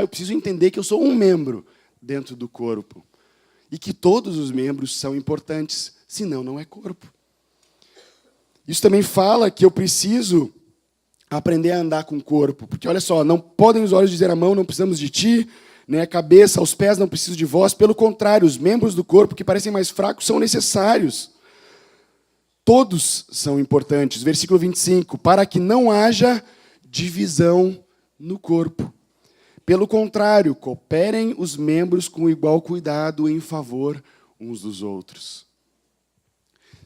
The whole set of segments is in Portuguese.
Eu preciso entender que eu sou um membro dentro do corpo. E que todos os membros são importantes, senão não é corpo. Isso também fala que eu preciso aprender a andar com o corpo. Porque, olha só, não podem os olhos dizer à mão, não precisamos de ti, nem a cabeça, aos pés, não preciso de vós. Pelo contrário, os membros do corpo que parecem mais fracos são necessários. Todos são importantes. Versículo 25. Para que não haja divisão no corpo. Pelo contrário, cooperem os membros com igual cuidado em favor uns dos outros.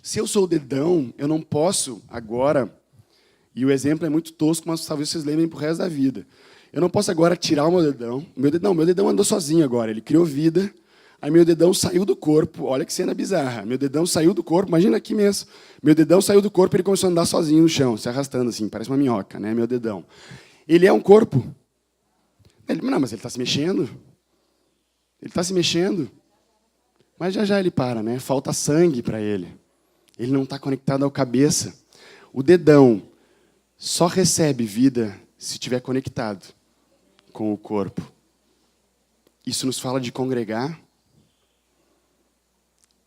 Se eu sou o dedão, eu não posso agora, e o exemplo é muito tosco, mas talvez vocês lembrem para o resto da vida. Eu não posso agora tirar o meu dedão. Meu dedão andou sozinho agora, ele criou vida. Aí meu dedão saiu do corpo, olha que cena bizarra. Meu dedão saiu do corpo, imagina aqui mesmo. Meu dedão saiu do corpo e ele começou a andar sozinho no chão, se arrastando assim, parece uma minhoca, né, meu dedão. Ele é um corpo. Não, mas ele está se mexendo. Ele está se mexendo. Mas já ele para, né? Falta sangue para ele. Ele não está conectado ao cabeça. O dedão só recebe vida se estiver conectado com o corpo. Isso nos fala de congregar.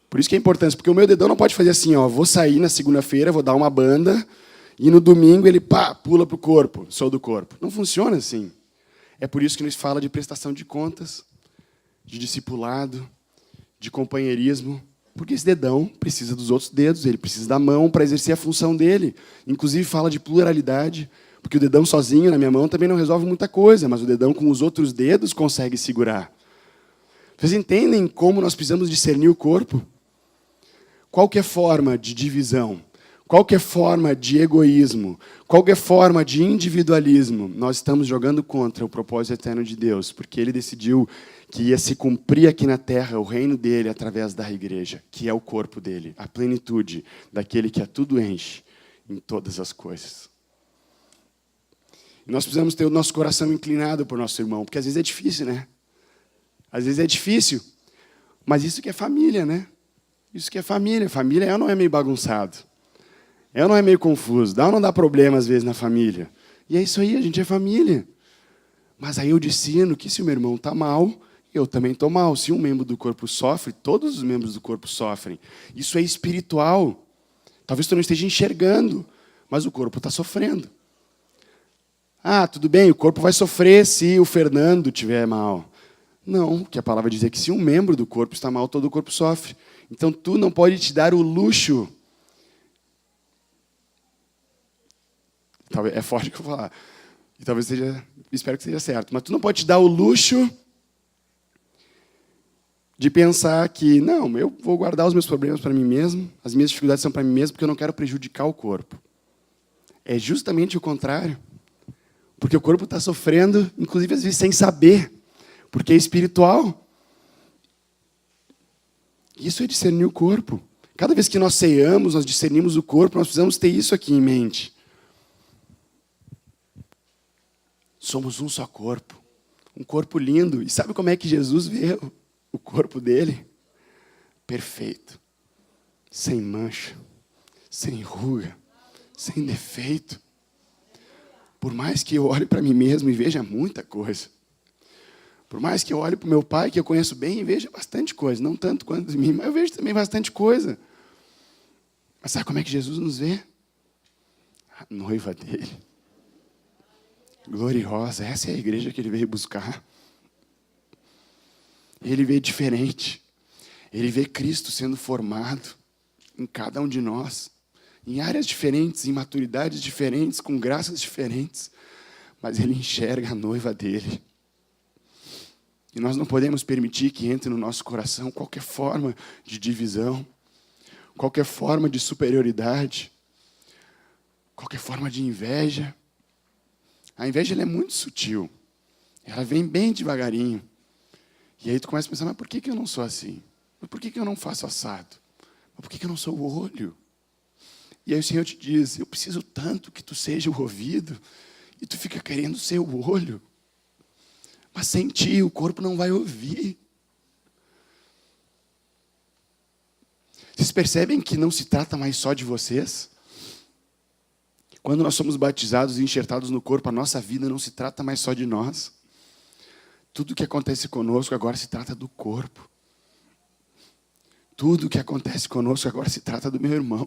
Por isso que é importante, porque o meu dedão não pode fazer assim, ó, vou sair na segunda-feira, vou dar uma banda, e no domingo ele pula para o corpo, sou do corpo. Não funciona assim. É por isso que nos fala de prestação de contas, de discipulado, de companheirismo, porque esse dedão precisa dos outros dedos, ele precisa da mão para exercer a função dele. Inclusive fala de pluralidade, porque o dedão sozinho na minha mão também não resolve muita coisa, mas o dedão com os outros dedos consegue segurar. Vocês entendem como nós precisamos discernir o corpo? Qualquer forma de divisão, qualquer forma de egoísmo, qualquer forma de individualismo, nós estamos jogando contra o propósito eterno de Deus, porque Ele decidiu que ia se cumprir aqui na terra o reino dele através da igreja, que é o corpo dele, a plenitude daquele que a tudo enche em todas as coisas. E nós precisamos ter o nosso coração inclinado por nosso irmão, porque às vezes é difícil, né? Às vezes é difícil, mas isso que é família, né? Isso que é família. Família é ou não é meio bagunçado? É ou não é meio confuso? Dá ou não dá problema, às vezes, na família? E é isso aí, a gente é família. Mas aí eu ensino que se o meu irmão está mal, eu também estou mal. Se um membro do corpo sofre, todos os membros do corpo sofrem. Isso é espiritual. Talvez tu não esteja enxergando, mas o corpo está sofrendo. Ah, tudo bem, o corpo vai sofrer se o Fernando estiver mal. Não, que a palavra diz é que se um membro do corpo está mal, todo o corpo sofre. Então, tu não pode te dar o luxo. Talvez, é forte o que eu vou falar. E talvez seja, espero que seja certo. Mas tu não pode te dar o luxo de pensar que, não, eu vou guardar os meus problemas para mim mesmo, as minhas dificuldades são para mim mesmo, porque eu não quero prejudicar o corpo. É justamente o contrário. Porque o corpo está sofrendo, inclusive às vezes sem saber, porque é espiritual. Isso é discernir o corpo. Cada vez que nós ceamos, nós discernimos o corpo, nós precisamos ter isso aqui em mente. Somos um só corpo. Um corpo lindo. E sabe como é que Jesus vê o corpo dele? Perfeito. Sem mancha. Sem ruga. Sem defeito. Por mais que eu olhe para mim mesmo e veja muita coisa. Por mais que eu olhe para o meu pai, que eu conheço bem, e veja bastante coisa. Não tanto quanto de mim, mas eu vejo também bastante coisa. Mas sabe como é que Jesus nos vê? A noiva dele. Gloriosa. Essa é a igreja que ele veio buscar. Ele vê diferente. Ele vê Cristo sendo formado em cada um de nós. Em áreas diferentes, em maturidades diferentes, com graças diferentes. Mas ele enxerga a noiva dele. E nós não podemos permitir que entre no nosso coração qualquer forma de divisão, qualquer forma de superioridade, qualquer forma de inveja. A inveja ela é muito sutil. Ela vem bem devagarinho. E aí tu começa a pensar, mas por que eu não sou assim? Mas por que eu não faço assado? Mas por que eu não sou o olho? E aí o Senhor te diz, eu preciso tanto que tu seja o ouvido, e tu fica querendo ser o olho. Mas sem ti o corpo não vai ouvir. Vocês percebem que não se trata mais só de vocês? Quando nós somos batizados e enxertados no corpo, a nossa vida não se trata mais só de nós. Tudo que acontece conosco agora se trata do corpo. Tudo que acontece conosco agora se trata do meu irmão.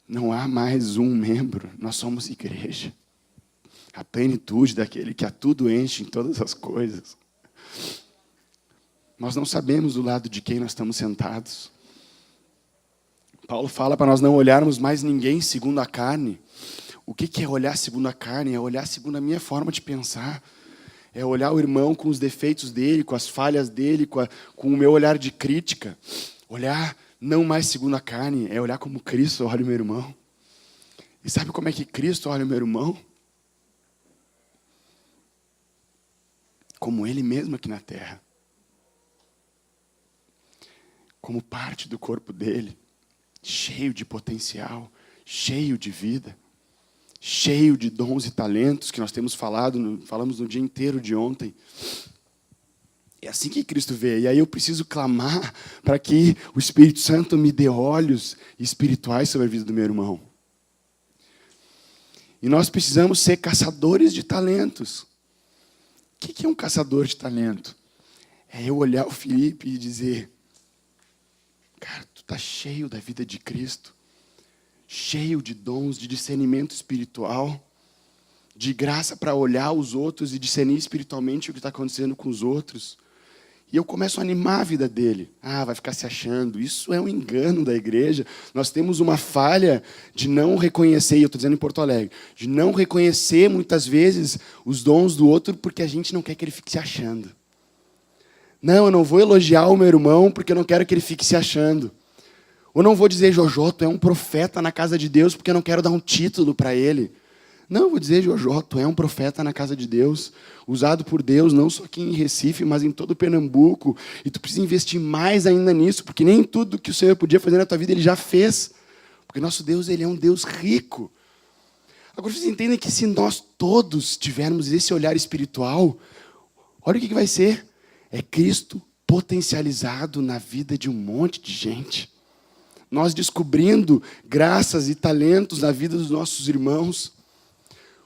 Não há mais um membro, nós somos igreja. A plenitude daquele que a tudo enche em todas as coisas. Nós não sabemos do lado de quem nós estamos sentados. Paulo fala para nós não olharmos mais ninguém segundo a carne. O que é olhar segundo a carne? É olhar segundo a minha forma de pensar. É olhar o irmão com os defeitos dele, com as falhas dele, com o meu olhar de crítica. Olhar não mais segundo a carne, é olhar como Cristo olha o meu irmão. E sabe como é que Cristo olha o meu irmão? Como Ele mesmo aqui na terra. Como parte do corpo dele, cheio de potencial, cheio de vida, cheio de dons e talentos que nós temos falamos no dia inteiro de ontem. É assim que Cristo vê. E aí eu preciso clamar para que o Espírito Santo me dê olhos espirituais sobre a vida do meu irmão. E nós precisamos ser caçadores de talentos. O que é um caçador de talento? É eu olhar o Felipe e dizer: cara, tu está cheio da vida de Cristo, cheio de dons, de discernimento espiritual, de graça para olhar os outros e discernir espiritualmente o que está acontecendo com os outros. E eu começo a animar a vida dele. Ah, vai ficar se achando. Isso é um engano da igreja. Nós temos uma falha de não reconhecer, e eu estou dizendo em Porto Alegre, de não reconhecer muitas vezes os dons do outro porque a gente não quer que ele fique se achando. Não, eu não vou elogiar o meu irmão porque eu não quero que ele fique se achando. Ou não vou dizer, Jojó, tu é um profeta na casa de Deus porque eu não quero dar um título para ele. Não, eu vou dizer, Jojó, tu é um profeta na casa de Deus, usado por Deus, não só aqui em Recife, mas em todo Pernambuco. E tu precisa investir mais ainda nisso, porque nem tudo que o Senhor podia fazer na tua vida, Ele já fez. Porque nosso Deus, Ele é um Deus rico. Agora, vocês entendem que se nós todos tivermos esse olhar espiritual, olha o que vai ser. É Cristo potencializado na vida de um monte de gente. Nós descobrindo graças e talentos na vida dos nossos irmãos.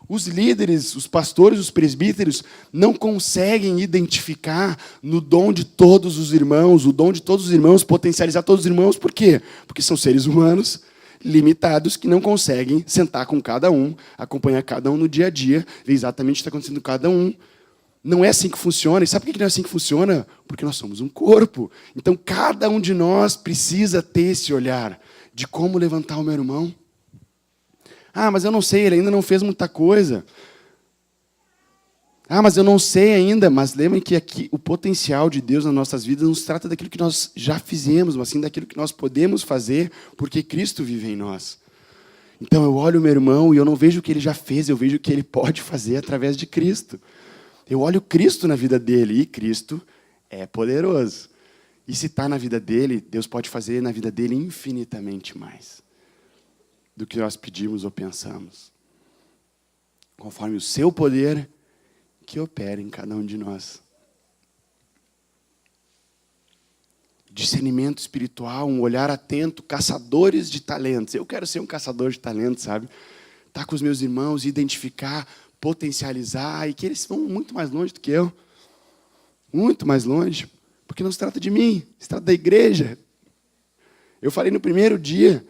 Os líderes, os pastores, os presbíteros não conseguem identificar no dom de todos os irmãos, o dom de todos os irmãos, potencializar todos os irmãos. Por quê? Porque são seres humanos limitados que não conseguem sentar com cada um, acompanhar cada um no dia a dia, ver exatamente o que está acontecendo com cada um. Não é assim que funciona. E sabe por que não é assim que funciona? Porque nós somos um corpo. Então, cada um de nós precisa ter esse olhar de como levantar o meu irmão. Ah, mas eu não sei, ele ainda não fez muita coisa. Ah, mas eu não sei ainda. Mas lembrem que aqui o potencial de Deus nas nossas vidas não se trata daquilo que nós já fizemos, mas sim daquilo que nós podemos fazer, porque Cristo vive em nós. Então eu olho o meu irmão e eu não vejo o que ele já fez, eu vejo o que ele pode fazer através de Cristo. Eu olho Cristo na vida dele, e Cristo é poderoso. E se está na vida dele, Deus pode fazer na vida dele infinitamente mais do que nós pedimos ou pensamos. Conforme o seu poder que opera em cada um de nós. Discernimento espiritual, um olhar atento, caçadores de talentos. Eu quero ser um caçador de talentos, sabe? Estar com os meus irmãos, identificar, potencializar, e que eles vão muito mais longe do que eu. Muito mais longe. Porque não se trata de mim, se trata da igreja. Eu falei no primeiro dia,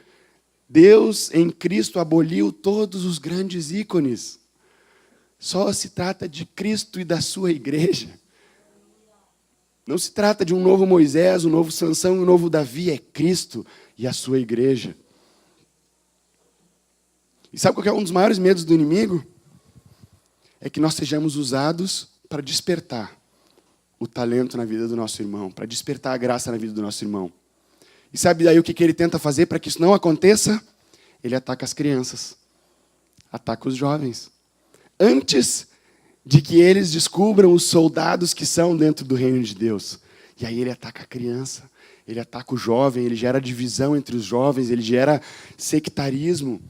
Deus em Cristo aboliu todos os grandes ícones. Só se trata de Cristo e da sua igreja. Não se trata de um novo Moisés, um novo Sansão, um novo Davi. É Cristo e a sua igreja. E sabe qual é um dos maiores medos do inimigo? É que nós sejamos usados para despertar o talento na vida do nosso irmão, para despertar a graça na vida do nosso irmão. E sabe daí o que ele tenta fazer para que isso não aconteça? Ele ataca as crianças, ataca os jovens. Antes de que eles descubram os soldados que são dentro do reino de Deus. E aí ele ataca a criança, ele ataca o jovem, ele gera divisão entre os jovens, ele gera sectarismo.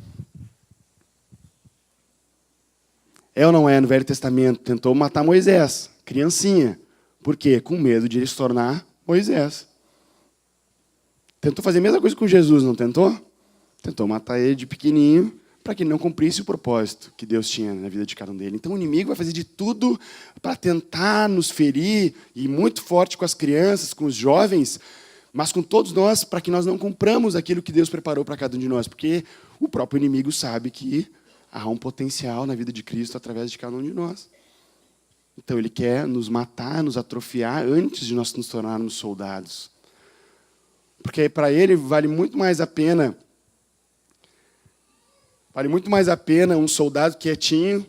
É ou não é no Velho Testamento? Tentou matar Moisés, criancinha. Por quê? Com medo de ele se tornar Moisés. Tentou fazer a mesma coisa com Jesus, não tentou? Tentou matar ele de pequenininho, para que ele não cumprisse o propósito que Deus tinha na vida de cada um dele. Então o inimigo vai fazer de tudo para tentar nos ferir, e muito forte com as crianças, com os jovens, mas com todos nós, para que nós não cumpramos aquilo que Deus preparou para cada um de nós, porque o próprio inimigo sabe que há um potencial na vida de Cristo através de cada um de nós. Então ele quer nos matar, nos atrofiar antes de nós nos tornarmos soldados. Porque para ele vale muito mais a pena um soldado quietinho,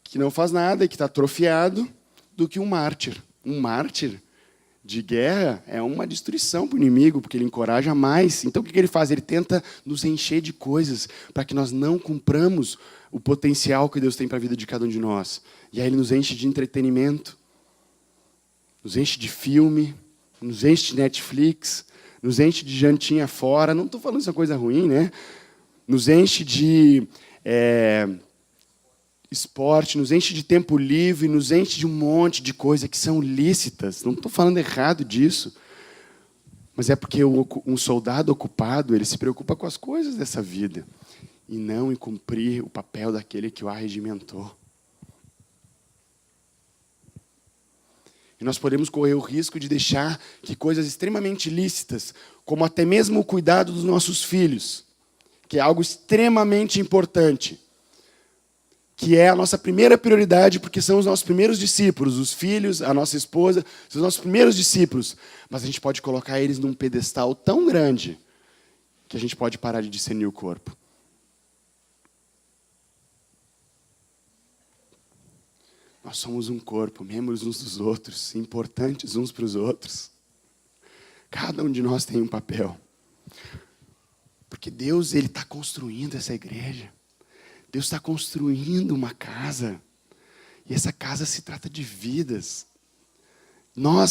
que não faz nada e que está atrofiado, do que um mártir. Um mártir de guerra é uma destruição para o inimigo, porque ele encoraja mais. Então o que ele faz? Ele tenta nos encher de coisas para que nós não cumpramos o potencial que Deus tem para a vida de cada um de nós. E aí ele nos enche de entretenimento, nos enche de filme, nos enche de Netflix, nos enche de jantinha fora. Não estou falando isso coisa ruim, né? Nos enche de esporte, nos enche de tempo livre, nos enche de um monte de coisas que são lícitas. Não estou falando errado disso. Mas é porque um soldado ocupado, ele se preocupa com as coisas dessa vida e não em cumprir o papel daquele que o arregimentou. E nós podemos correr o risco de deixar que coisas extremamente lícitas, como até mesmo o cuidado dos nossos filhos, que é algo extremamente importante, que é a nossa primeira prioridade, porque são os nossos primeiros discípulos, os filhos, a nossa esposa, são os nossos primeiros discípulos. Mas a gente pode colocar eles num pedestal tão grande que a gente pode parar de discernir o corpo. Nós somos um corpo, membros uns dos outros, importantes uns para os outros. Cada um de nós tem um papel. Porque Deus está construindo essa igreja. Deus está construindo uma casa. E essa casa se trata de vidas.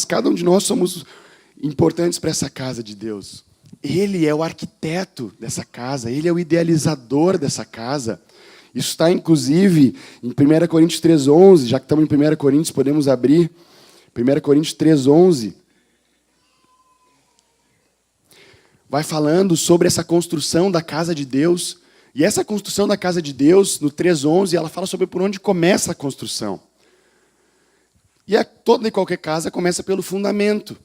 Cada um de nós somos importantes para essa casa de Deus. Ele é o arquiteto dessa casa. Ele é o idealizador dessa casa. Isso está, inclusive, em 1 Coríntios 3,11. Já que estamos em 1 Coríntios, podemos abrir. 1 Coríntios 3,11. Vai falando sobre essa construção da casa de Deus. E essa construção da casa de Deus, no 3,11, ela fala sobre por onde começa a construção. E toda e qualquer casa começa pelo fundamento.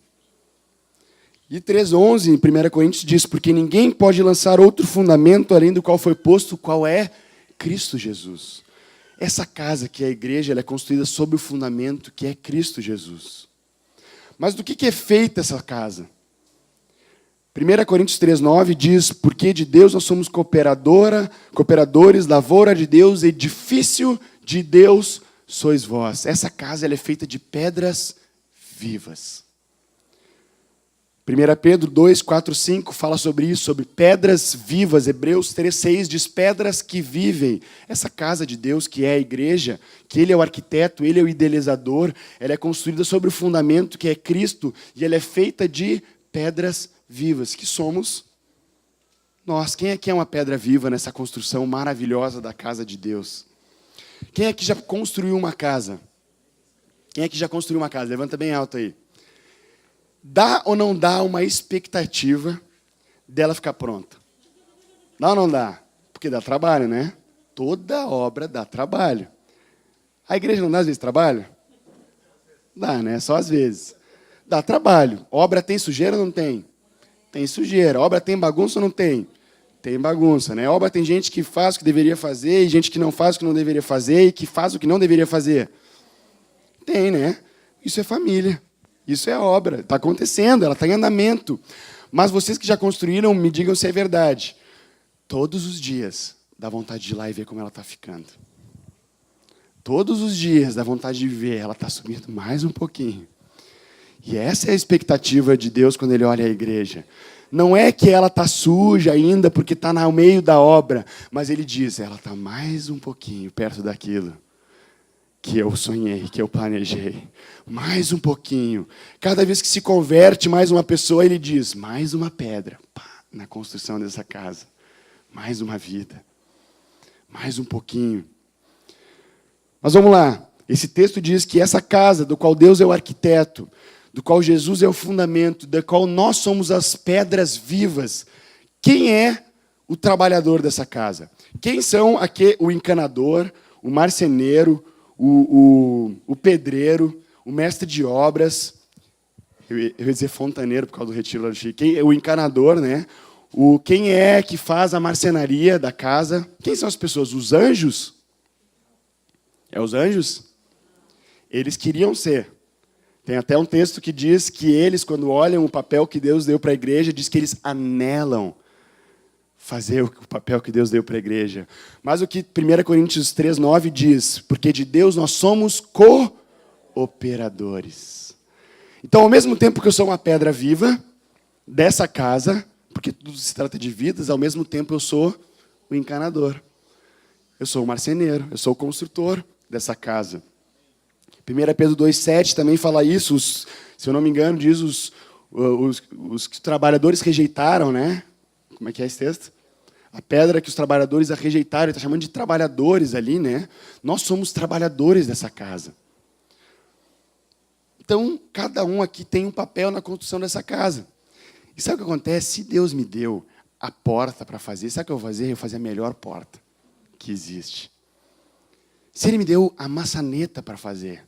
E 3,11, em 1 Coríntios, diz: porque ninguém pode lançar outro fundamento além do qual foi posto, qual é Cristo Jesus. Essa casa, que é a igreja, ela é construída sobre o fundamento que é Cristo Jesus. Mas do que é feita essa casa? 1 Coríntios 3,9 diz: porque de Deus nós somos cooperadores, lavoura de Deus, edifício de Deus sois vós. Essa casa ela é feita de pedras vivas. 1 Pedro 2, 4, 5 fala sobre isso, sobre pedras vivas. Hebreus 3, 6 diz pedras que vivem. Essa casa de Deus, que é a igreja, que Ele é o arquiteto, Ele é o idealizador, ela é construída sobre o fundamento que é Cristo, e ela é feita de pedras vivas, que somos nós. Quem é que é uma pedra viva nessa construção maravilhosa da casa de Deus? Quem é que já construiu uma casa? Quem é que já construiu uma casa? Levanta bem alto aí. Dá ou não dá uma expectativa dela ficar pronta? Dá ou não dá? Porque dá trabalho, né? Toda obra dá trabalho. A igreja não dá às vezes trabalho? Dá, né? Só às vezes. Dá trabalho. Obra tem sujeira ou não tem? Tem sujeira. Obra tem bagunça ou não tem? Tem bagunça, né? Obra tem gente que faz o que deveria fazer e gente que não faz o que não deveria fazer e que faz o que não deveria fazer. Tem, né? Isso é família. Isso é obra. Está acontecendo, ela está em andamento. Mas vocês que já construíram, me digam se é verdade. Todos os dias dá vontade de ir lá e ver como ela está ficando. Todos os dias dá vontade de ver, ela está subindo mais um pouquinho. E essa é a expectativa de Deus quando Ele olha a igreja. Não é que ela está suja ainda porque está no meio da obra, mas Ele diz, ela está mais um pouquinho perto daquilo que eu sonhei, que eu planejei. Mais um pouquinho. Cada vez que se converte mais uma pessoa, Ele diz, mais uma pedra na construção dessa casa. Mais uma vida. Mais um pouquinho. Mas vamos lá. Esse texto diz que essa casa, do qual Deus é o arquiteto, do qual Jesus é o fundamento, da qual nós somos as pedras vivas. Quem é o trabalhador dessa casa? Quem são o encanador, o marceneiro, o pedreiro, o mestre de obras? Eu ia dizer fontaneiro por causa do retiro lá do Chico. O encanador, né? Quem é que faz a marcenaria da casa? Quem são as pessoas? Os anjos? É os anjos? Eles queriam ser. Tem até um texto que diz que eles, quando olham o papel que Deus deu para a igreja, diz que eles anelam fazer o papel que Deus deu para a igreja. Mas o que 1 Coríntios 3:9 diz, porque de Deus nós somos cooperadores. Então, ao mesmo tempo que eu sou uma pedra viva dessa casa, porque tudo se trata de vidas, ao mesmo tempo eu sou o encanador. Eu sou o marceneiro, eu sou o construtor dessa casa. 1 Pedro 2,7 também fala isso, se eu não me engano, diz os trabalhadores rejeitaram, né? Como é que é esse texto? A pedra que os trabalhadores a rejeitaram, ele está chamando de trabalhadores ali, né? Nós somos trabalhadores dessa casa. Então, cada um aqui tem um papel na construção dessa casa. E sabe o que acontece? Se Deus me deu a porta para fazer, sabe o que eu vou fazer? Eu vou fazer a melhor porta que existe. Se Ele me deu a maçaneta para fazer,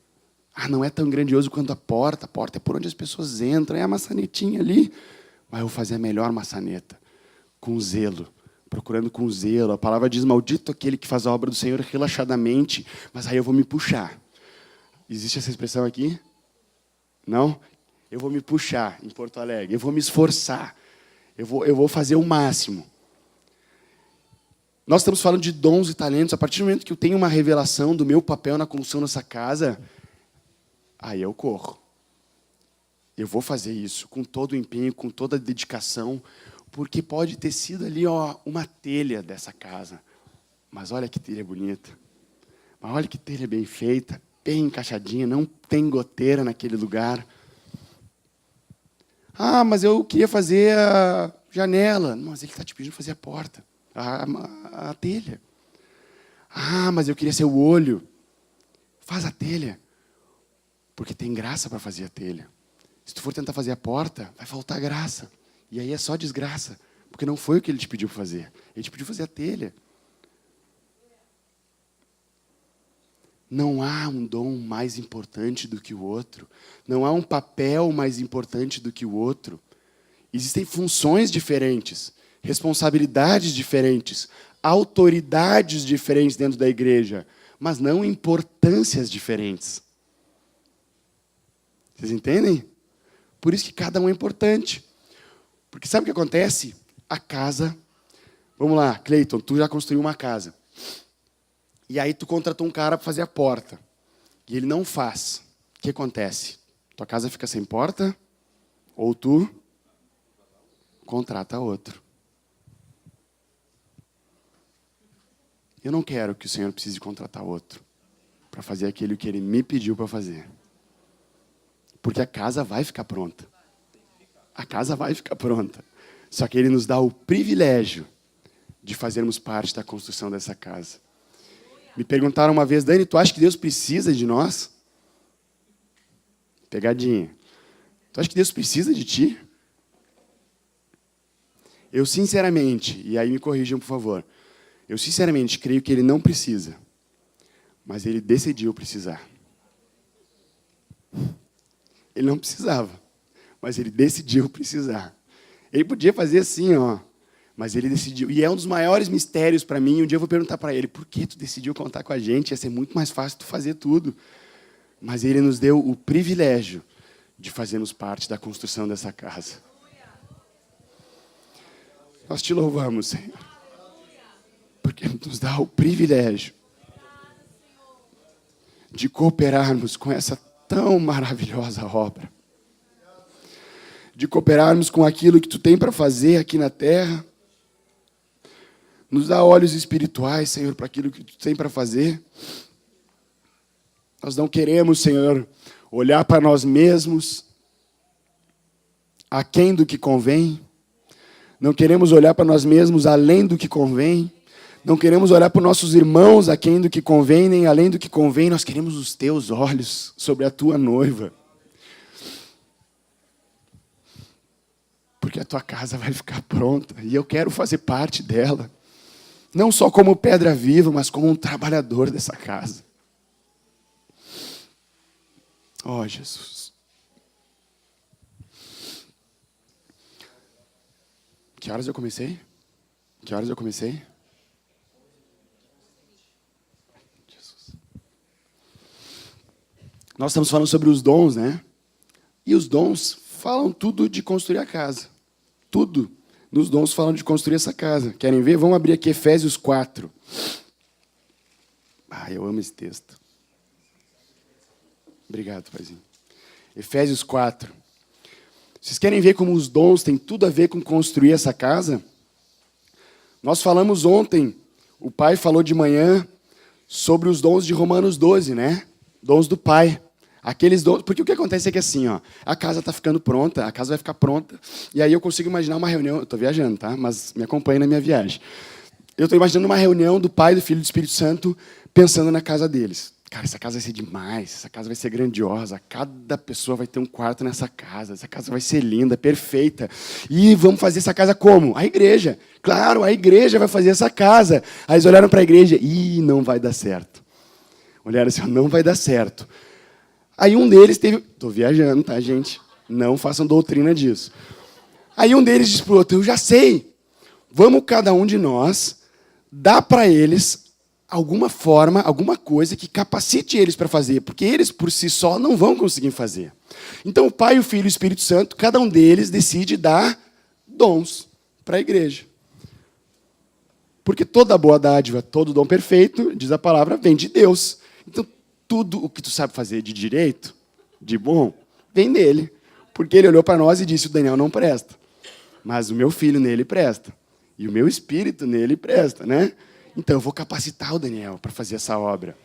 não é tão grandioso quanto a porta é por onde as pessoas entram, é a maçanetinha ali, mas eu vou fazer a melhor maçaneta, com zelo, procurando com zelo. A palavra diz, maldito aquele que faz a obra do Senhor relaxadamente, mas aí eu vou me puxar. Existe essa expressão aqui? Não? Eu vou me puxar em Porto Alegre, eu vou me esforçar, eu vou fazer o máximo. Nós estamos falando de dons e talentos. A partir do momento que eu tenho uma revelação do meu papel na construção dessa casa, aí eu corro. Eu vou fazer isso com todo o empenho, com toda a dedicação, porque pode ter sido ali uma telha dessa casa. Mas olha que telha bonita. Mas olha que telha bem feita, bem encaixadinha, não tem goteira naquele lugar. Mas eu queria fazer a janela. Mas ele está te pedindo fazer a porta, a telha. Mas eu queria ser o olho. Faz a telha. Porque tem graça para fazer a telha. Se tu for tentar fazer a porta, vai faltar graça. E aí é só desgraça. Porque não foi o que ele te pediu para fazer. Ele te pediu fazer a telha. Não há um dom mais importante do que o outro. Não há um papel mais importante do que o outro. Existem funções diferentes, responsabilidades diferentes, autoridades diferentes dentro da igreja, mas não importâncias diferentes. Vocês entendem? Por isso que cada um é importante. Porque sabe o que acontece? A casa... Vamos lá, Cleiton, tu já construiu uma casa. E aí tu contratou um cara para fazer a porta. E ele não faz. O que acontece? Tua casa fica sem porta? Ou tu contrata outro. Eu não quero que o Senhor precise contratar outro para fazer aquilo que Ele me pediu para fazer. Porque a casa vai ficar pronta. A casa vai ficar pronta. Só que Ele nos dá o privilégio de fazermos parte da construção dessa casa. Me perguntaram uma vez, Dani, tu acha que Deus precisa de nós? Pegadinha. Tu acha que Deus precisa de ti? Eu sinceramente, e aí me corrijam por favor, eu sinceramente creio que Ele não precisa, mas Ele decidiu precisar. Ele não precisava, mas Ele decidiu precisar. Ele podia fazer assim, mas Ele decidiu. E é um dos maiores mistérios para mim. Um dia eu vou perguntar para Ele, por que tu decidiu contar com a gente? Ia ser muito mais fácil tu fazer tudo. Mas Ele nos deu o privilégio de fazermos parte da construção dessa casa. Nós te louvamos, Senhor, porque nos dá o privilégio de cooperarmos com essa tão maravilhosa obra. De cooperarmos com aquilo que tu tem para fazer aqui na terra. Nos dá olhos espirituais, Senhor, para aquilo que tu tem para fazer. Nós não queremos, Senhor, olhar para nós mesmos aquém do que convém. Não queremos olhar para nós mesmos além do que convém. Não queremos olhar para os nossos irmãos aquém do que convém, nem além do que convém. Nós queremos os teus olhos sobre a tua noiva. porque a tua casa vai ficar pronta e eu quero fazer parte dela. Não só como pedra viva, mas como um trabalhador dessa casa. Oh, Jesus. Que horas eu comecei? Jesus. Nós estamos falando sobre os dons, né? E os dons falam tudo de construir a casa. Tudo. Nos dons falam de construir essa casa. Querem ver? Vamos abrir aqui Efésios 4. Eu amo esse texto. Obrigado, paizinho. Efésios 4. Vocês querem ver como os dons têm tudo a ver com construir essa casa? Nós falamos ontem, o pai falou de manhã, sobre os dons de Romanos 12, né? Dons do pai. Aqueles dons, porque o que acontece é que assim, ó, a casa está ficando pronta, a casa vai ficar pronta, e aí eu consigo imaginar uma reunião, eu estou viajando, tá? Mas me acompanhe na minha viagem. Eu estou imaginando uma reunião do Pai, do Filho e do Espírito Santo, pensando na casa deles. Cara, essa casa vai ser demais, essa casa vai ser grandiosa, cada pessoa vai ter um quarto nessa casa, essa casa vai ser linda, perfeita. E vamos fazer essa casa como? A igreja. Claro, a igreja vai fazer essa casa. Aí eles olharam para a igreja, não vai dar certo. Olharam assim, não vai dar certo. Aí um deles teve... Estou viajando, tá, gente? Não façam doutrina disso. Aí um deles disse para o outro, eu já sei, vamos cada um de nós dar para eles alguma forma, alguma coisa que capacite eles para fazer, porque eles, por si só, não vão conseguir fazer. Então, o Pai, o Filho e o Espírito Santo, cada um deles decide dar dons para a igreja. Porque toda boa dádiva, todo dom perfeito, diz a palavra, vem de Deus. Então, tudo o que tu sabe fazer de direito, de bom, vem dele. Porque ele olhou para nós e disse, o Daniel não presta. Mas o meu filho nele presta. E o meu espírito nele presta, né? Então, eu vou capacitar o Daniel para fazer essa obra.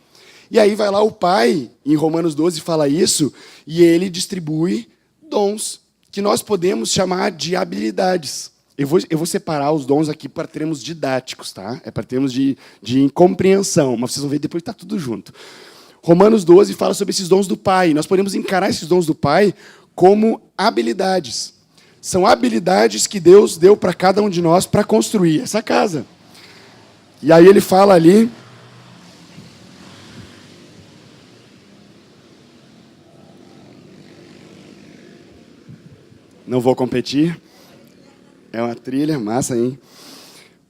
E aí vai lá o pai, em Romanos 12, fala isso, e ele distribui dons, que nós podemos chamar de habilidades. Eu vou separar os dons aqui para termos didáticos, tá? É para termos de compreensão, mas vocês vão ver depois está tudo junto. Romanos 12 fala sobre esses dons do pai. Nós podemos encarar esses dons do pai como habilidades. São habilidades que Deus deu para cada um de nós para construir essa casa. E aí ele fala ali... Não vou competir. É uma trilha, massa, hein?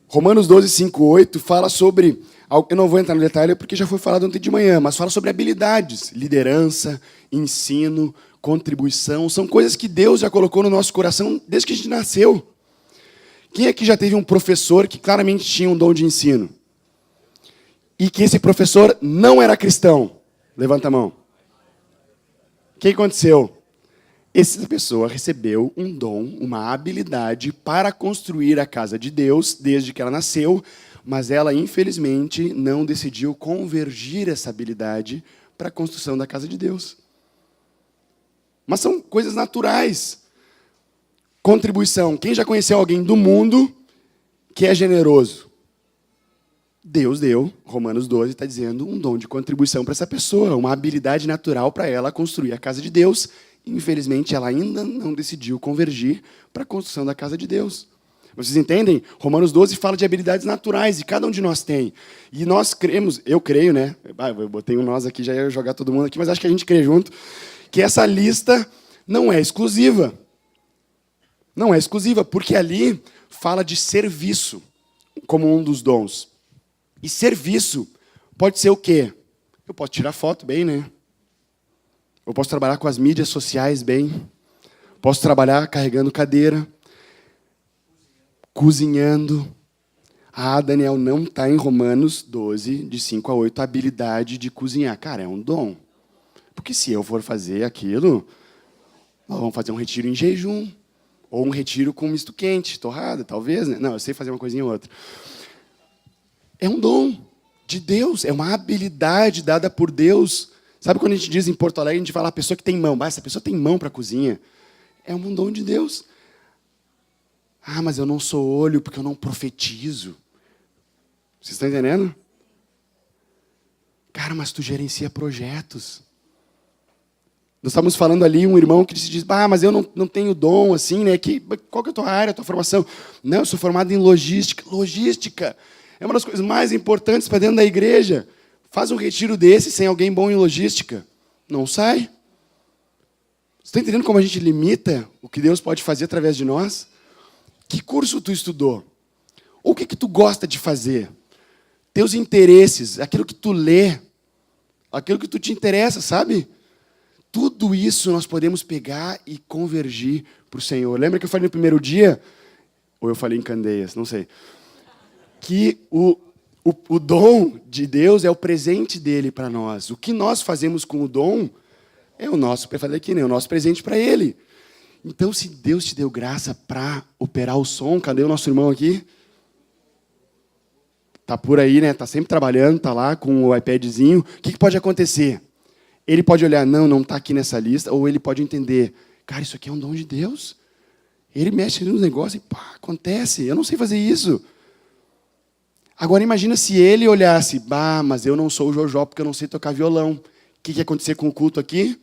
Romanos 12, 5, 8 fala sobre... Eu não vou entrar no detalhe porque já foi falado ontem de manhã, mas fala sobre habilidades, liderança, ensino, contribuição. São coisas que Deus já colocou no nosso coração desde que a gente nasceu. Quem aqui já teve um professor que claramente tinha um dom de ensino? E que esse professor não era cristão? Levanta a mão. O que aconteceu? Essa pessoa recebeu um dom, uma habilidade para construir a casa de Deus desde que ela nasceu, mas ela, infelizmente, não decidiu convergir essa habilidade para a construção da casa de Deus. Mas são coisas naturais. Contribuição. Quem já conheceu alguém do mundo que é generoso? Deus deu, Romanos 12 está dizendo, um dom de contribuição para essa pessoa, uma habilidade natural para ela construir a casa de Deus. Infelizmente, ela ainda não decidiu convergir para a construção da casa de Deus. Vocês entendem? Romanos 12 fala de habilidades naturais, e cada um de nós tem. E nós cremos, eu creio, né? Eu botei um nós aqui, já ia jogar todo mundo aqui, mas acho que a gente crê junto, que essa lista não é exclusiva. Não é exclusiva, porque ali fala de serviço, como um dos dons. E serviço pode ser o quê? Eu posso tirar foto bem, né? Eu posso trabalhar com as mídias sociais bem. Posso trabalhar carregando cadeira. Cozinhando. Daniel, não está em Romanos 12, de 5 a 8, a habilidade de cozinhar. Cara, é um dom. Porque se eu for fazer aquilo, nós vamos fazer um retiro em jejum. Ou um retiro com misto quente, torrada, talvez. Né? Não, eu sei fazer uma coisinha ou outra. É um dom de Deus. É uma habilidade dada por Deus. Sabe quando a gente diz em Porto Alegre, a gente fala a pessoa que tem mão. Essa pessoa tem mão para a cozinha. É um dom de Deus. Mas eu não sou olho porque eu não profetizo. Vocês estão entendendo? Cara, mas tu gerencia projetos. Nós estávamos falando ali, um irmão que diz, mas eu não tenho dom, assim, né? Qual que é a tua área, a tua formação? Não, eu sou formado em logística. Logística é uma das coisas mais importantes para dentro da igreja. Faz um retiro desse sem alguém bom em logística. Não sai. Você está entendendo como a gente limita o que Deus pode fazer através de nós? Que curso tu estudou? Ou o que tu gosta de fazer? Teus interesses, aquilo que tu lê, aquilo que tu te interessa, sabe? Tudo isso nós podemos pegar e convergir para o Senhor. Lembra que eu falei no primeiro dia? Ou eu falei em Candeias, não sei. Que o dom de Deus é o presente dele para nós. O que nós fazemos com o dom é o nosso, para fazer aqui, né? O nosso presente para ele. Então, se Deus te deu graça para operar o som, cadê o nosso irmão aqui? Tá por aí, né? Tá sempre trabalhando, tá lá com o iPadzinho. O que pode acontecer? Ele pode olhar, não está aqui nessa lista, ou ele pode entender, cara, isso aqui é um dom de Deus. Ele mexe nos negócios e acontece, eu não sei fazer isso. Agora imagina se ele olhasse, mas eu não sou o Jojó porque eu não sei tocar violão. O que ia acontecer com o culto aqui?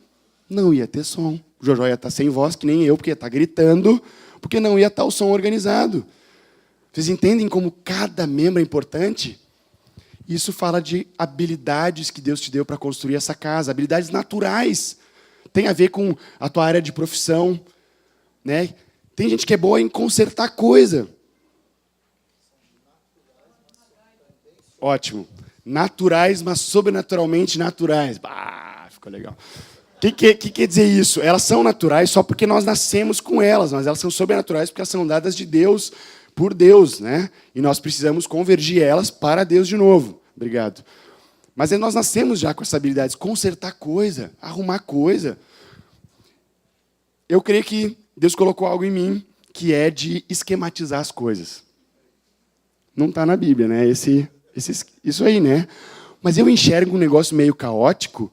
Não ia ter som. O Jojó ia estar sem voz, que nem eu, porque ia estar gritando, porque não ia estar o som organizado. Vocês entendem como cada membro é importante? Isso fala de habilidades que Deus te deu para construir essa casa, habilidades naturais. Tem a ver com a tua área de profissão, né? Tem gente que é boa em consertar coisa. Ótimo. Naturais, mas sobrenaturalmente naturais. Ficou legal. O que quer dizer isso? Elas são naturais só porque nós nascemos com elas, mas elas são sobrenaturais porque elas são dadas de Deus, por Deus, né? E nós precisamos convergir elas para Deus de novo. Obrigado. Mas nós nascemos já com essa habilidade de consertar coisa, arrumar coisa. Eu creio que Deus colocou algo em mim que é de esquematizar as coisas. Não está na Bíblia, né? Isso aí, né? Mas eu enxergo um negócio meio caótico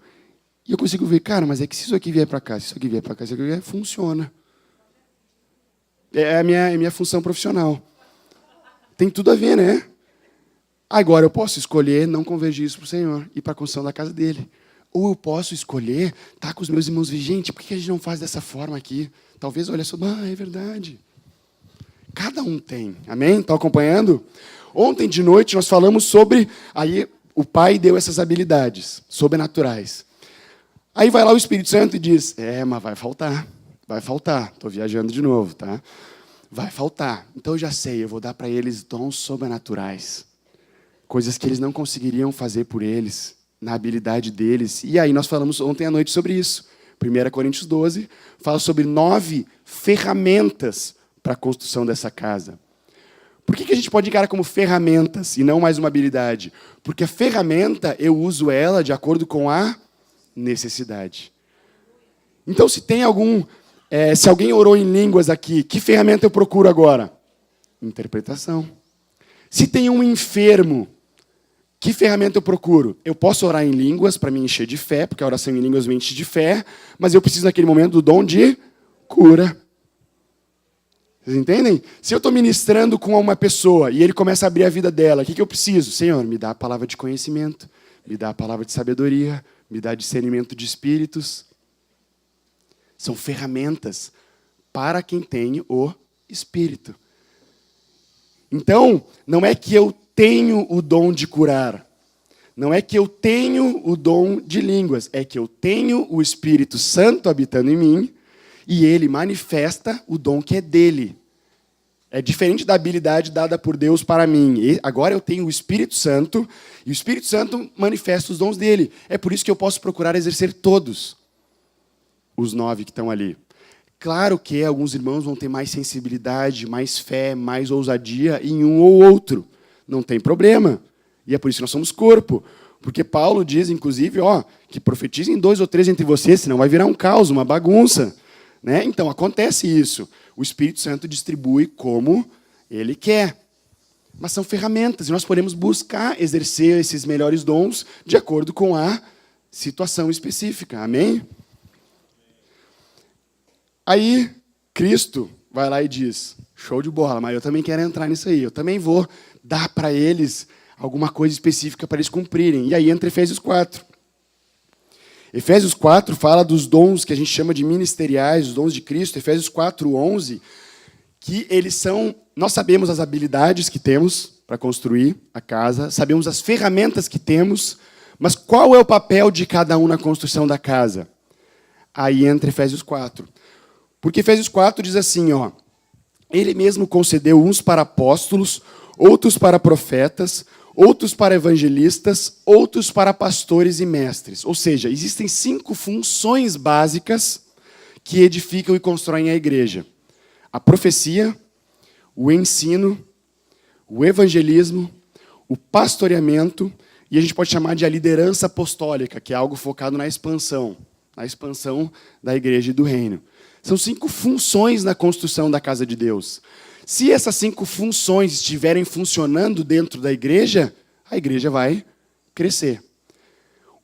e eu consigo ver, cara, mas é que se isso aqui vier para cá, se isso aqui vier para cá, se isso aqui vier, funciona. É a minha função profissional. Tem tudo a ver, né? Agora eu posso escolher não convergir isso para o Senhor, ir para a construção da casa dele. Ou eu posso escolher estar com os meus irmãos e ver, gente, por que a gente não faz dessa forma aqui? Talvez olhe só, é verdade. Cada um tem, amém? Estão acompanhando? Ontem de noite nós falamos sobre, aí o Pai deu essas habilidades sobrenaturais. Aí vai lá o Espírito Santo e diz, mas vai faltar, estou viajando de novo, tá? Vai faltar. Então eu já sei, eu vou dar para eles dons sobrenaturais. Coisas que eles não conseguiriam fazer por eles, na habilidade deles. E aí nós falamos ontem à noite sobre isso. 1 Coríntios 12 fala sobre 9 ferramentas para a construção dessa casa. Por que a gente pode encarar como ferramentas e não mais uma habilidade? Porque a ferramenta, eu uso ela de acordo com a necessidade. Então, se tem se alguém orou em línguas aqui, que ferramenta eu procuro agora? Interpretação. Se tem um enfermo, que ferramenta eu procuro? Eu posso orar em línguas para me encher de fé, porque a oração em línguas me enche de fé, mas eu preciso naquele momento do dom de cura. Vocês entendem? Se eu estou ministrando com uma pessoa e ele começa a abrir a vida dela, o que eu preciso? Senhor, me dá a palavra de conhecimento, me dá a palavra de sabedoria, me dá discernimento de espíritos. São ferramentas para quem tem o Espírito. Então, não é que eu tenho o dom de curar. Não é que eu tenho o dom de línguas. É que eu tenho o Espírito Santo habitando em mim e ele manifesta o dom que é dele. É diferente da habilidade dada por Deus para mim. E agora eu tenho o Espírito Santo e o Espírito Santo manifesta os dons dele. É por isso que eu posso procurar exercer todos os 9 que estão ali. Claro que alguns irmãos vão ter mais sensibilidade, mais fé, mais ousadia em um ou outro. Não tem problema. E é por isso que nós somos corpo. Porque Paulo diz, inclusive, que profetizem 2 ou 3 entre vocês, senão vai virar um caos, uma bagunça. Né? Então, acontece isso. O Espírito Santo distribui como ele quer. Mas são ferramentas, e nós podemos buscar exercer esses melhores dons de acordo com a situação específica. Amém? Aí, Cristo vai lá e diz, show de bola, mas eu também quero entrar nisso aí. Eu também vou dar para eles alguma coisa específica para eles cumprirem. E aí entra Efésios 4. Efésios 4 fala dos dons que a gente chama de ministeriais, os dons de Cristo. Efésios 4:11, que eles são... Nós sabemos as habilidades que temos para construir a casa, sabemos as ferramentas que temos, mas qual é o papel de cada um na construção da casa? Aí entra Efésios 4. Porque Efésios 4 diz assim, ó, ele mesmo concedeu uns para apóstolos, outros para profetas, outros para evangelistas, outros para pastores e mestres. Ou seja, existem 5 funções básicas que edificam e constroem a igreja. A profecia, o ensino, o evangelismo, o pastoreamento, e a gente pode chamar de a liderança apostólica, que é algo focado na expansão da igreja e do reino. São 5 funções na construção da casa de Deus. Se essas 5 funções estiverem funcionando dentro da igreja, a igreja vai crescer.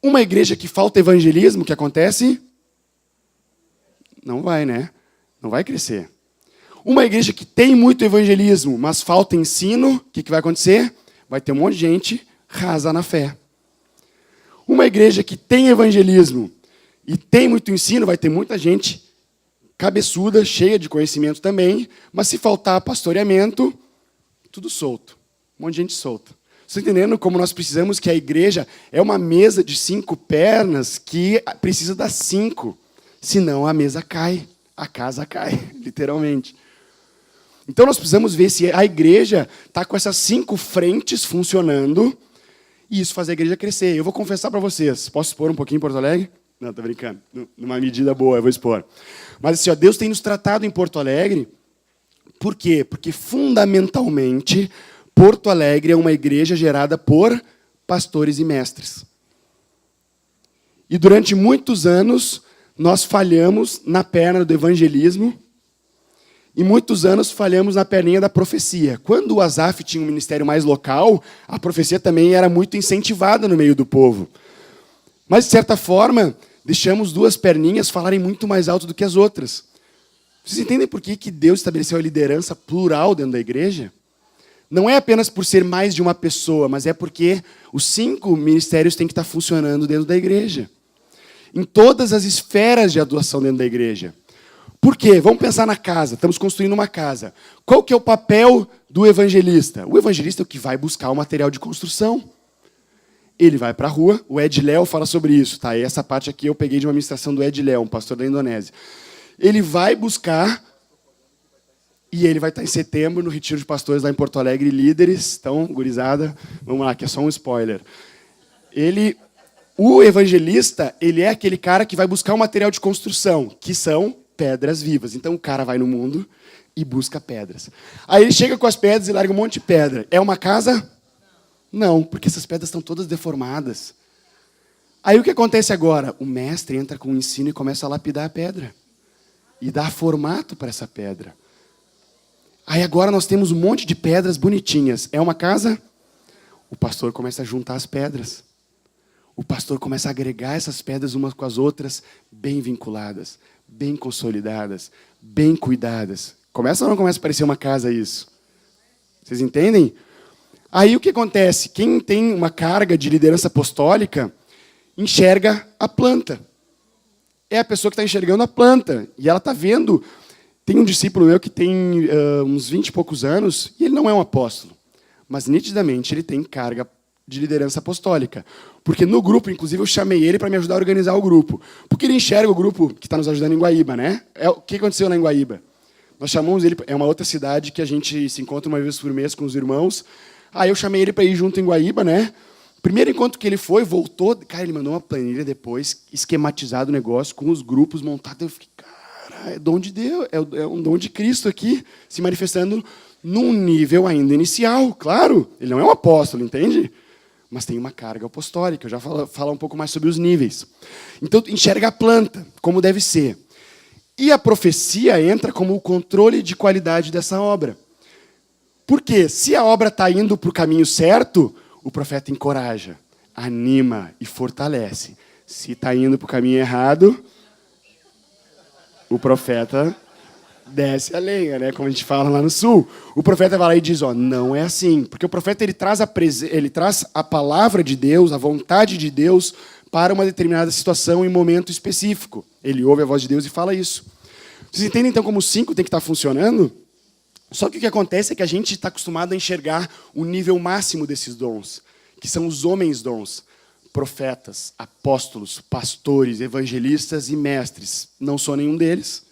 Uma igreja que falta evangelismo, o que acontece? Não vai, né? Não vai crescer. Uma igreja que tem muito evangelismo, mas falta ensino, o que vai acontecer? Vai ter um monte de gente rasa na fé. Uma igreja que tem evangelismo e tem muito ensino, vai ter muita gente cabeçuda, cheia de conhecimento também, mas se faltar pastoreamento, tudo solto. Um monte de gente solta. Você está entendendo como nós precisamos que a igreja é uma mesa de 5 pernas que precisa das 5, senão a mesa cai, a casa cai, literalmente. Então nós precisamos ver se a igreja está com essas 5 frentes funcionando e isso faz a igreja crescer. Eu vou confessar para vocês, posso expor um pouquinho em Porto Alegre? Não, estou brincando, numa medida boa eu vou expor. Mas assim, ó, Deus tem nos tratado em Porto Alegre, por quê? Porque fundamentalmente Porto Alegre é uma igreja gerada por pastores e mestres. E durante muitos anos nós falhamos na perna do evangelismo, e muitos anos falhamos na perninha da profecia. Quando o Asaf tinha um ministério mais local, a profecia também era muito incentivada no meio do povo. Mas, de certa forma, deixamos 2 perninhas falarem muito mais alto do que as outras. Vocês entendem por que Deus estabeleceu a liderança plural dentro da igreja? Não é apenas por ser mais de uma pessoa, mas é porque os 5 ministérios têm que estar funcionando dentro da igreja. Em todas as esferas de atuação dentro da igreja. Por quê? Vamos pensar na casa. Estamos construindo uma casa. Qual que é o papel do evangelista? O evangelista é o que vai buscar o material de construção. Ele vai para a rua. O Ed Léo fala sobre isso. Tá? E essa parte aqui eu peguei de uma ministração do Ed Léo, um pastor da Indonésia. Ele vai buscar, e ele vai estar em setembro no Retiro de Pastores lá em Porto Alegre, líderes. Então, gurizada, vamos lá, que é só um spoiler. O evangelista, ele é aquele cara que vai buscar o material de construção, que são pedras vivas. Então o cara vai no mundo e busca pedras. Aí ele chega com as pedras e larga um monte de pedra. É uma casa? Não, porque essas pedras estão todas deformadas. Aí o que acontece agora? O mestre entra com o ensino e começa a lapidar a pedra. E dá formato para essa pedra. Aí agora nós temos um monte de pedras bonitinhas. É uma casa? O pastor começa a juntar as pedras. O pastor começa a agregar essas pedras umas com as outras, bem vinculadas, bem consolidadas, bem cuidadas. Começa ou não começa a parecer uma casa isso? Vocês entendem? Aí o que acontece? Quem tem uma carga de liderança apostólica, enxerga a planta. É a pessoa que está enxergando a planta. E ela está vendo... Tem um discípulo meu que tem uns 20 e poucos anos, e ele não é um apóstolo. Mas, nitidamente, ele tem carga de liderança apostólica. Porque no grupo, inclusive, eu chamei ele para me ajudar a organizar o grupo. Porque ele enxerga o grupo que está nos ajudando em Guaíba, né? O que aconteceu lá em Guaíba? Nós chamamos ele... É uma outra cidade que a gente se encontra uma vez por mês com os irmãos. Aí eu chamei ele para ir junto em Guaíba, né? Primeiro encontro que ele foi, voltou... Cara, ele mandou uma planilha depois, esquematizado o negócio, com os grupos montados. Eu fiquei, cara, é dom de Deus, é um dom de Cristo aqui, se manifestando num nível ainda inicial. Claro, ele não é um apóstolo, entende? Mas tem uma carga apostólica. Eu já falo um pouco mais sobre os níveis. Então, enxerga a planta, como deve ser. E a profecia entra como o controle de qualidade dessa obra. Por quê? Se a obra está indo para o caminho certo, o profeta encoraja, anima e fortalece. Se está indo para o caminho errado, o profeta desce a lenha, né? Como a gente fala lá no sul. O profeta vai lá e diz, ó, não é assim. Porque o profeta ele traz a palavra de Deus, a vontade de Deus para uma determinada situação e momento específico. Ele ouve a voz de Deus e fala isso. Vocês entendem, então, como o 5 tem que estar funcionando? Só que o que acontece é que a gente está acostumado a enxergar o nível máximo desses dons, que são os homens dons. Profetas, apóstolos, pastores, evangelistas e mestres. Não sou nenhum deles.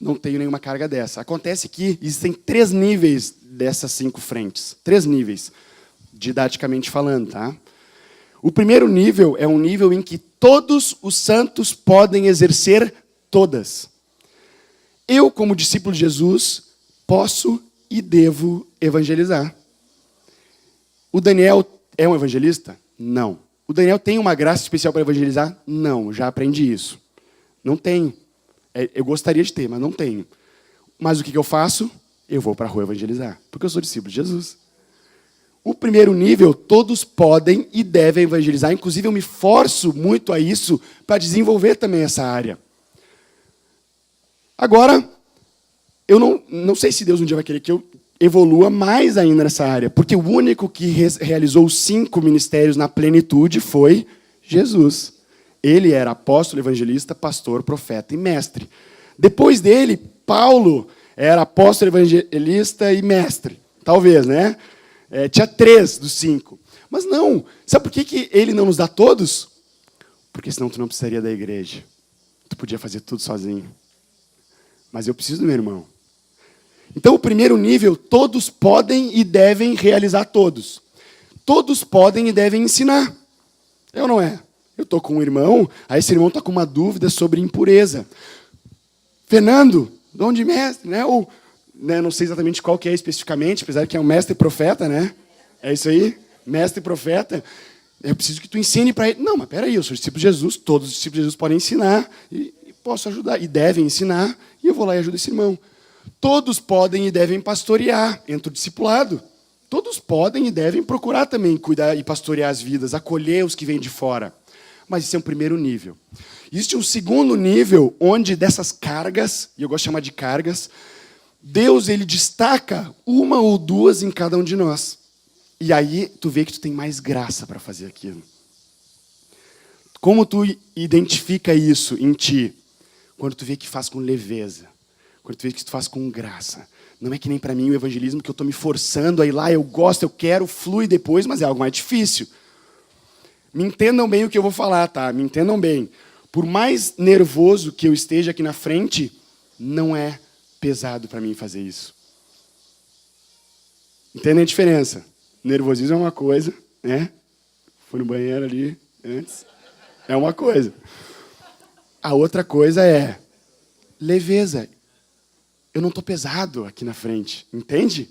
Não tenho nenhuma carga dessa. Acontece que existem 3 níveis dessas 5 frentes. 3 níveis, didaticamente falando, tá? O primeiro nível é um nível em que todos os santos podem exercer todas. Eu, como discípulo de Jesus, posso e devo evangelizar. O Daniel é um evangelista? Não. O Daniel tem uma graça especial para evangelizar? Não, já aprendi isso. Não tenho. Eu gostaria de ter, mas não tenho. Mas o que eu faço? Eu vou para a rua evangelizar, porque eu sou discípulo de Jesus. O primeiro nível, todos podem e devem evangelizar. Inclusive, eu me forço muito a isso para desenvolver também essa área. Agora, eu não sei se Deus um dia vai querer que eu evolua mais ainda nessa área, porque o único que realizou os 5 ministérios na plenitude foi Jesus. Ele era apóstolo, evangelista, pastor, profeta e mestre. Depois dele, Paulo era apóstolo, evangelista e mestre. Talvez, né? Tinha 3 dos 5. Mas não. Sabe por que ele não nos dá todos? Porque senão tu não precisaria da igreja. Tu podia fazer tudo sozinho. Mas eu preciso do meu irmão. Então, o primeiro nível, todos podem e devem realizar todos. Todos podem e devem ensinar. É ou não é? Eu estou com um irmão, aí esse irmão está com uma dúvida sobre impureza. Fernando, dom de mestre, né? Ou, né, não sei exatamente qual que é especificamente, apesar que é um mestre e profeta, né? É isso aí? Mestre e profeta. Eu preciso que tu ensine para ele. Não, mas peraí, eu sou discípulo de Jesus, todos os discípulos de Jesus podem ensinar, e posso ajudar, e devem ensinar, e eu vou lá e ajudo esse irmão. Todos podem e devem pastorear, entra o discipulado. Todos podem e devem procurar também cuidar e pastorear as vidas, acolher os que vêm de fora. Mas isso é um primeiro nível. Existe um segundo nível, onde dessas cargas, e eu gosto de chamar de cargas, Deus ele destaca 1 ou 2 em cada um de nós. E aí tu vê que tu tem mais graça para fazer aquilo. Como tu identifica isso em ti? Quando tu vê que faz com leveza. Quando tu vê que tu faz com graça. Não é que nem para mim o evangelismo que eu estou me forçando a ir lá, eu gosto, eu quero, flui depois, mas é algo mais difícil. Me entendam bem o que eu vou falar, tá? Me entendam bem. Por mais nervoso que eu esteja aqui na frente, não é pesado para mim fazer isso. Entendem a diferença? Nervosismo é uma coisa, né? Fui no banheiro ali antes. É uma coisa. A outra coisa é leveza. Eu não estou pesado aqui na frente, entende?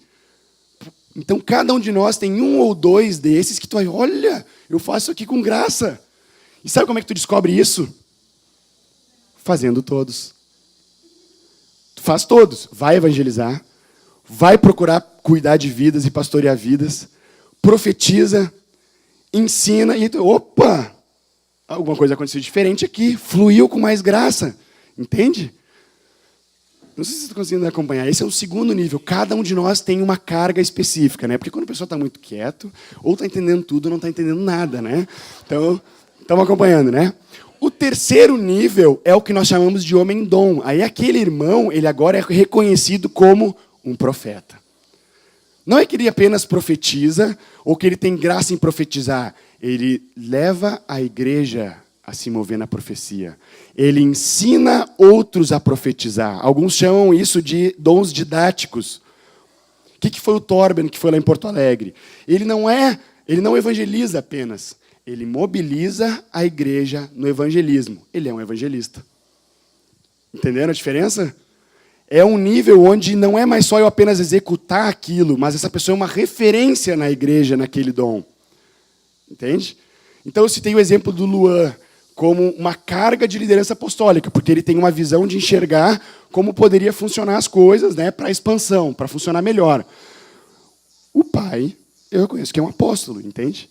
Então, cada um de nós tem 1 ou 2 desses que tu vai, olha, eu faço aqui com graça. E sabe como é que tu descobre isso? Fazendo todos. Tu faz todos. Vai evangelizar, vai procurar cuidar de vidas e pastorear vidas, profetiza, ensina, e tu, opa, alguma coisa aconteceu diferente aqui, fluiu com mais graça, entende? Não sei se você está conseguindo acompanhar. Esse é o segundo nível. Cada um de nós tem uma carga específica, né? Porque quando a pessoa está muito quieto, ou está entendendo tudo, ou não está entendendo nada, né? Então, estamos acompanhando, né? O terceiro nível é o que nós chamamos de homem-dom. Aí aquele irmão, ele agora é reconhecido como um profeta. Não é que ele apenas profetiza, ou que ele tem graça em profetizar. Ele leva a igreja a se mover na profecia. Ele ensina outros a profetizar. Alguns chamam isso de dons didáticos. O que foi o Torben, que foi lá em Porto Alegre? Ele não evangeliza apenas. Ele mobiliza a igreja no evangelismo. Ele é um evangelista. Entenderam a diferença? É um nível onde não é mais só eu apenas executar aquilo, mas essa pessoa é uma referência na igreja, naquele dom. Entende? Então eu citei o exemplo do Luan como uma carga de liderança apostólica, porque ele tem uma visão de enxergar como poderia funcionar as coisas, né, para a expansão, para funcionar melhor. O pai, eu reconheço que é um apóstolo, entende?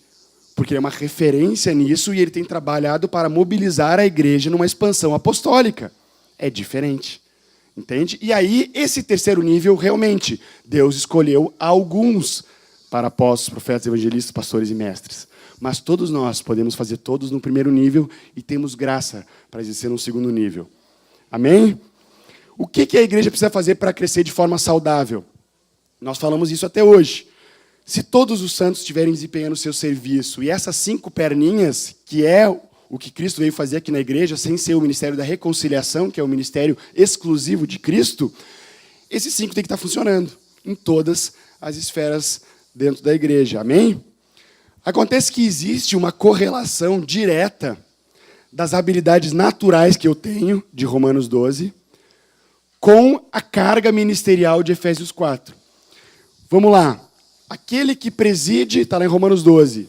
Porque ele é uma referência nisso e ele tem trabalhado para mobilizar a igreja numa expansão apostólica. É diferente, entende? E aí, esse terceiro nível, realmente, Deus escolheu alguns para apóstolos, profetas, evangelistas, pastores e mestres. mas todos nós podemos fazer todos no primeiro nível e temos graça para exercer no segundo nível. Amém? O que a igreja precisa fazer para crescer de forma saudável? Nós falamos isso até hoje. Se todos os santos estiverem desempenhando o seu serviço e essas 5 perninhas, que é o que Cristo veio fazer aqui na igreja, sem ser o ministério da reconciliação, que é o ministério exclusivo de Cristo, esses 5 têm que estar funcionando em todas as esferas dentro da igreja. Amém? Acontece que existe uma correlação direta das habilidades naturais que eu tenho, de Romanos 12, com a carga ministerial de Efésios 4. Vamos lá. Aquele que preside, está lá em Romanos 12,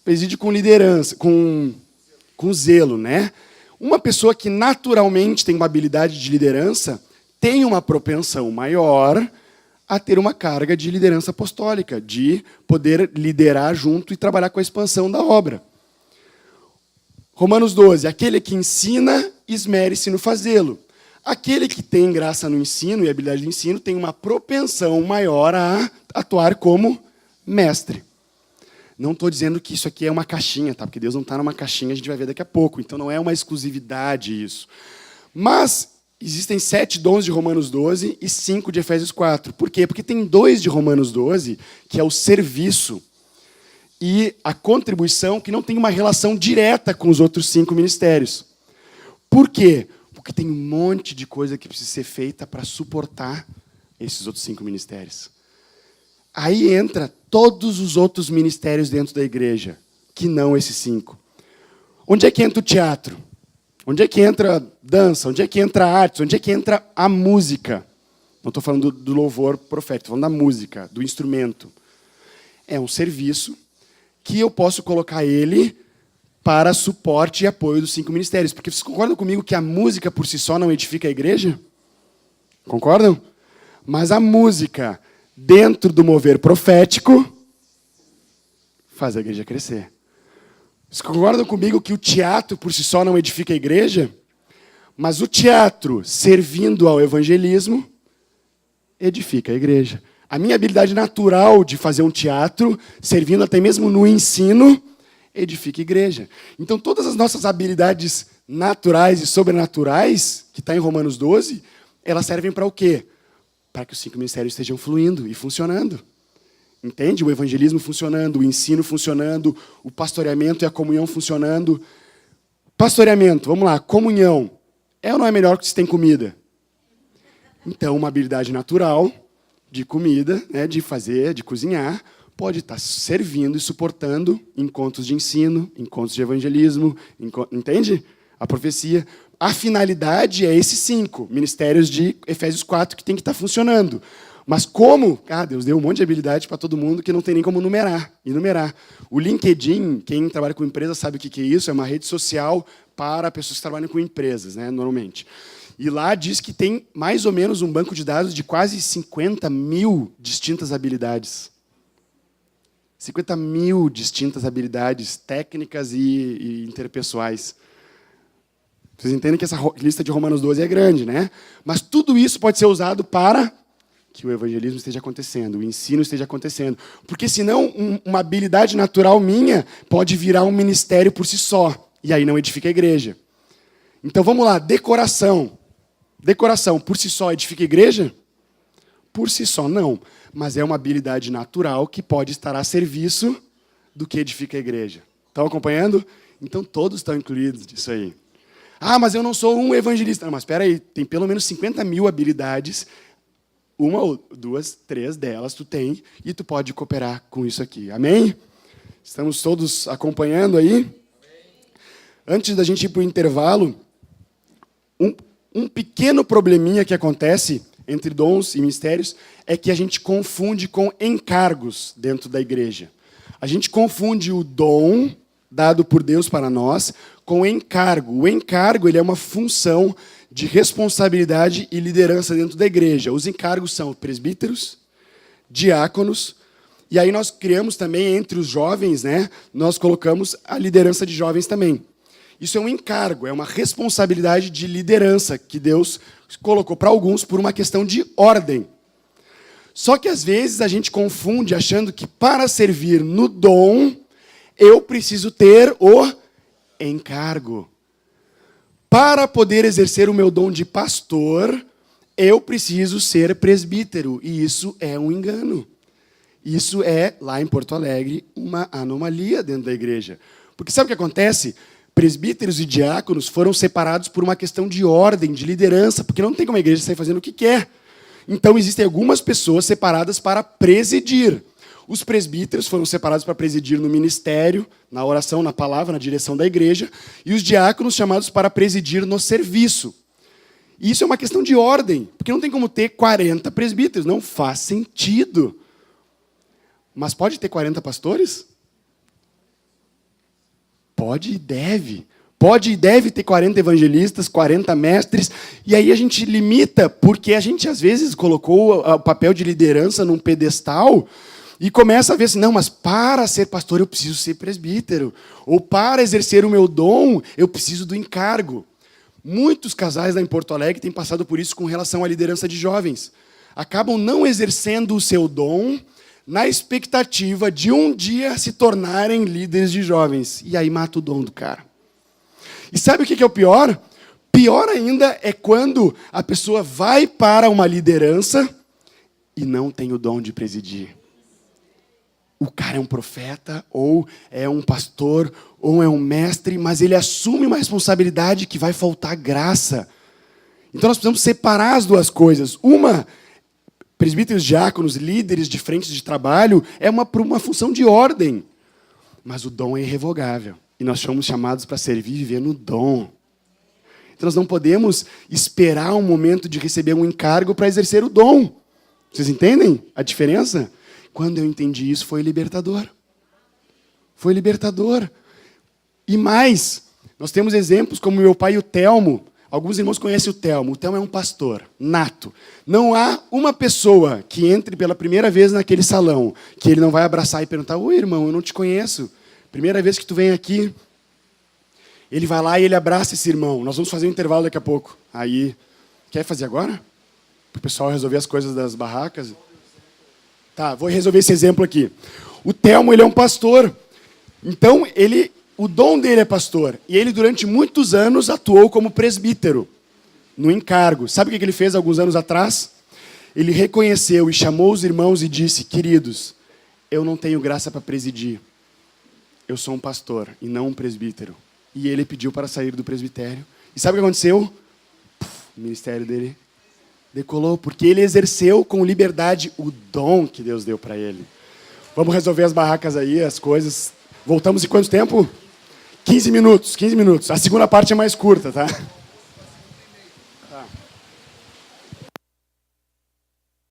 preside com liderança, com zelo, né? Uma pessoa que naturalmente tem uma habilidade de liderança tem uma propensão maior a ter uma carga de liderança apostólica, de poder liderar junto e trabalhar com a expansão da obra. Romanos 12, aquele que ensina, esmere-se no fazê-lo. Aquele que tem graça no ensino e habilidade de ensino tem uma propensão maior a atuar como mestre. Não estou dizendo que isso aqui é uma caixinha, tá? Porque Deus não está numa caixinha, a gente vai ver daqui a pouco. Então não é uma exclusividade isso. Mas existem 7 dons de Romanos 12 e 5 de Efésios 4. Por quê? Porque tem 2 de Romanos 12, que é o serviço e a contribuição, que não tem uma relação direta com os outros 5 ministérios. Por quê? Porque tem um monte de coisa que precisa ser feita para suportar esses outros 5 ministérios. Aí entra todos os outros ministérios dentro da igreja, que não esses 5. Onde é que entra o teatro? Onde é que entra a dança? Onde é que entra a arte? Onde é que entra a música? Não estou falando do louvor profético, estou falando da música, do instrumento. É um serviço que eu posso colocar ele para suporte e apoio dos 5 ministérios. Porque vocês concordam comigo que a música por si só não edifica a igreja? Concordam? Mas a música, dentro do mover profético, faz a igreja crescer. Vocês concordam comigo que o teatro por si só não edifica a igreja? Mas o teatro, servindo ao evangelismo, edifica a igreja. A minha habilidade natural de fazer um teatro, servindo até mesmo no ensino, edifica a igreja. Então, todas as nossas habilidades naturais e sobrenaturais, que está em Romanos 12, elas servem para o quê? Para que os 5 ministérios estejam fluindo e funcionando. Entende? O evangelismo funcionando, o ensino funcionando, o pastoreamento e a comunhão funcionando. Pastoreamento, vamos lá, comunhão. É ou não é melhor que se tem comida? Então, uma habilidade natural de comida, né, de fazer, de cozinhar, pode estar servindo e suportando encontros de ensino, encontros de evangelismo, entende? A profecia. A finalidade é esses 5 ministérios de Efésios 4 que tem que estar funcionando. Mas como? Deus deu um monte de habilidade para todo mundo que não tem nem como enumerar. O LinkedIn, quem trabalha com empresa sabe o que é isso, é uma rede social para pessoas que trabalham com empresas, né, normalmente. E lá diz que tem mais ou menos um banco de dados de quase 50 mil distintas habilidades. 50 mil distintas habilidades técnicas e interpessoais. Vocês entendem que essa lista de Romanos 12 é grande, né? Mas tudo isso pode ser usado para que o evangelismo esteja acontecendo, o ensino esteja acontecendo. Porque senão uma habilidade natural minha pode virar um ministério por si só. E aí não edifica a igreja. Então vamos lá, decoração. Decoração por si só edifica a igreja? Por si só não. Mas é uma habilidade natural que pode estar a serviço do que edifica a igreja. Estão acompanhando? Então todos estão incluídos nisso aí. Mas eu não sou um evangelista. Não, mas espera aí, tem pelo menos 50 mil habilidades. 1 ou 2, 3 delas tu tem e tu pode cooperar com isso aqui. Amém? Estamos todos acompanhando aí? Amém. Antes da gente ir para o intervalo, um pequeno probleminha que acontece entre dons e ministérios é que a gente confunde com encargos dentro da igreja. A gente confunde o dom dado por Deus para nós com encargo. O encargo ele é uma função de responsabilidade e liderança dentro da igreja. Os encargos são presbíteros, diáconos, e aí nós criamos também entre os jovens, né, nós colocamos a liderança de jovens também. Isso é um encargo, é uma responsabilidade de liderança que Deus colocou para alguns por uma questão de ordem. Só que às vezes a gente confunde achando que para servir no dom eu preciso ter o encargo. Para poder exercer o meu dom de pastor, eu preciso ser presbítero. E isso é um engano. Isso é, lá em Porto Alegre, uma anomalia dentro da igreja. Porque sabe o que acontece? Presbíteros e diáconos foram separados por uma questão de ordem, de liderança, porque não tem como a igreja sair fazendo o que quer. Então, existem algumas pessoas separadas para presidir. Os presbíteros foram separados para presidir no ministério, na oração, na palavra, na direção da igreja, e os diáconos chamados para presidir no serviço. E isso é uma questão de ordem, porque não tem como ter 40 presbíteros, não faz sentido. Mas pode ter 40 pastores? Pode e deve. Pode e deve ter 40 evangelistas, 40 mestres, e aí a gente limita, porque a gente às vezes colocou o papel de liderança num pedestal e começa a ver assim, não, mas para ser pastor eu preciso ser presbítero, ou para exercer o meu dom eu preciso do encargo. Muitos casais lá em Porto Alegre têm passado por isso com relação à liderança de jovens. Acabam não exercendo o seu dom na expectativa de um dia se tornarem líderes de jovens. E aí mata o dom do cara. E sabe o que é o pior? Pior ainda é quando a pessoa vai para uma liderança e não tem o dom de presidir. O cara é um profeta, ou é um pastor, ou é um mestre, mas ele assume uma responsabilidade que vai faltar graça. Então nós precisamos separar as duas coisas. Uma, presbíteros, diáconos, líderes de frentes de trabalho, é uma função de ordem. Mas o dom é irrevogável. E nós somos chamados para servir e viver no dom. Então nós não podemos esperar um momento de receber um encargo para exercer o dom. Vocês entendem a diferença? Quando eu entendi isso, foi libertador. Foi libertador. E mais, nós temos exemplos como meu pai e o Telmo. Alguns irmãos conhecem o Telmo. O Telmo é um pastor nato. Não há uma pessoa que entre pela primeira vez naquele salão que ele não vai abraçar e perguntar: oi, irmão, eu não te conheço. Primeira vez que tu vem aqui. Ele vai lá e ele abraça esse irmão. Nós vamos fazer um intervalo daqui a pouco. Aí, quer fazer agora? Para o pessoal resolver as coisas das barracas. Tá, vou resolver esse exemplo aqui. O Telmo, ele é um pastor. Então, o dom dele é pastor. E ele, durante muitos anos, atuou como presbítero, no encargo. Sabe o que ele fez alguns anos atrás? Ele reconheceu e chamou os irmãos e disse: queridos, eu não tenho graça para presidir. Eu sou um pastor e não um presbítero. E ele pediu para sair do presbitério. E sabe o que aconteceu? O ministério dele decolou, porque ele exerceu com liberdade o dom que Deus deu para ele. Vamos resolver as barracas aí, as coisas. Voltamos em quanto tempo? 15 minutos, 15 minutos. A segunda parte é mais curta, tá?